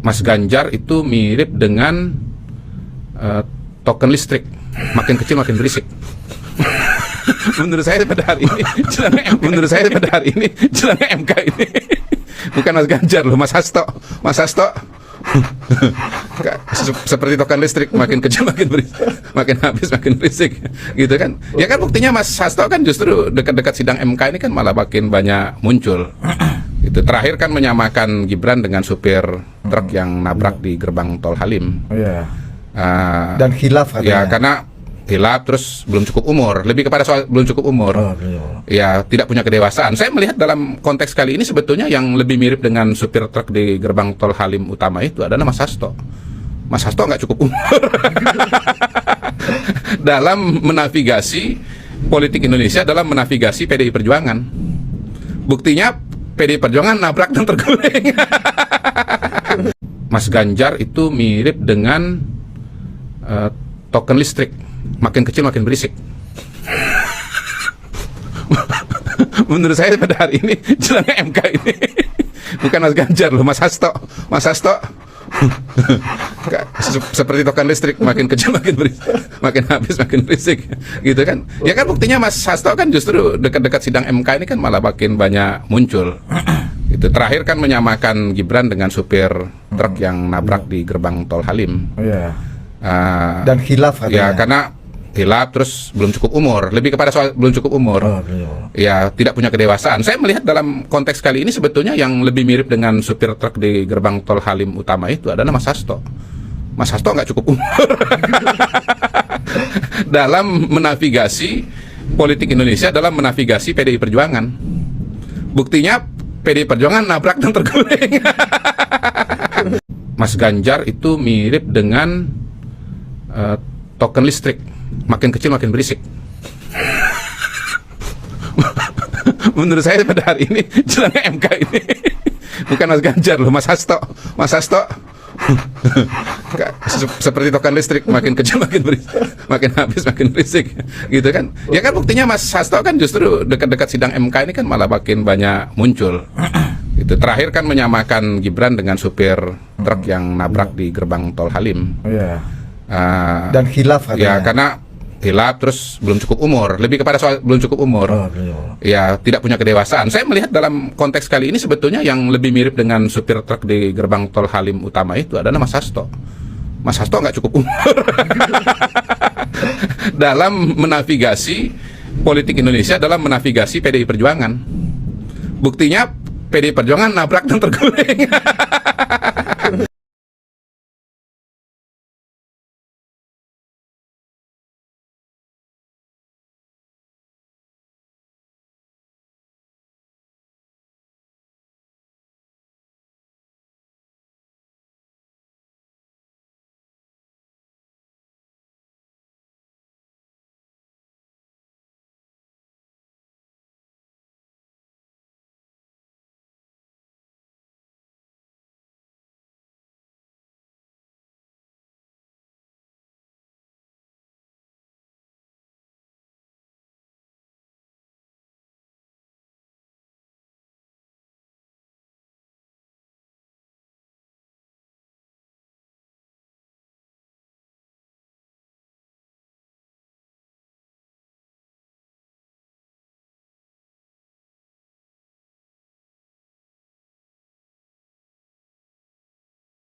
Mas Ganjar itu mirip dengan token listrik, makin kecil makin berisik. Menurut saya pada hari ini jelang MK ini bukan Mas Ganjar loh, Mas Hasto seperti token listrik, makin kecil makin berisik, makin habis makin berisik, gitu kan. Ya kan buktinya Mas Hasto kan justru dekat-dekat sidang MK ini kan malah makin banyak muncul. Itu terakhir kan menyamakan Gibran dengan supir truk yang nabrak di gerbang tol Halim. Dan khilaf katanya. Ya karena hilap, terus belum cukup umur, lebih kepada soal belum cukup umur, ya tidak punya kedewasaan. Saya melihat dalam konteks kali ini sebetulnya yang lebih mirip dengan supir truk di gerbang tol Halim utama itu adalah Mas Hasto. Mas Hasto nggak cukup umur dalam menavigasi politik Indonesia, dalam menavigasi PDI Perjuangan. Buktinya PDI Perjuangan nabrak dan terguling. Mas Ganjar itu mirip dengan token listrik, makin kecil makin berisik. Menurut saya pada hari ini jelang MK ini bukan Mas Ganjar loh, Mas Hasto seperti token listrik, makin kecil makin berisik, makin habis makin berisik, gitu kan. Ya kan buktinya Mas Hasto kan justru dekat-dekat sidang MK ini kan malah makin banyak muncul. Itu terakhir kan menyamakan Gibran dengan supir truk yang nabrak di gerbang tol Halim. Dan khilaf katanya. Ya karena hilap, terus belum cukup umur, lebih kepada soal belum cukup umur, ya tidak punya kedewasaan. Saya melihat dalam konteks kali ini sebetulnya yang lebih mirip dengan supir truk di gerbang tol Halim utama itu adalah Mas Hasto. Mas Hasto nggak cukup umur dalam menavigasi politik Indonesia, dalam menavigasi PDI Perjuangan. Buktinya PDI Perjuangan nabrak dan terguling. Mas Ganjar itu mirip dengan token listrik, makin kecil makin berisik. Menurut saya pada hari ini jelang MK ini bukan Mas Ganjar loh, Mas Hasto seperti token listrik, makin kecil makin berisik, makin habis makin berisik, gitu kan. Ya kan buktinya Mas Hasto kan justru dekat-dekat sidang MK ini kan malah makin banyak muncul. Itu terakhir kan menyamakan Gibran dengan supir truk yang nabrak di gerbang tol Halim. Dan khilaf katanya. Ya karena hilap, terus belum cukup umur, lebih kepada soal belum cukup umur, ya tidak punya kedewasaan. Saya melihat dalam konteks kali ini sebetulnya yang lebih mirip dengan supir truk di gerbang tol Halim utama itu adalah Mas Hasto. Mas Hasto nggak cukup umur dalam menavigasi politik Indonesia, dalam menavigasi PDI Perjuangan. Buktinya PDI Perjuangan nabrak dan terguling.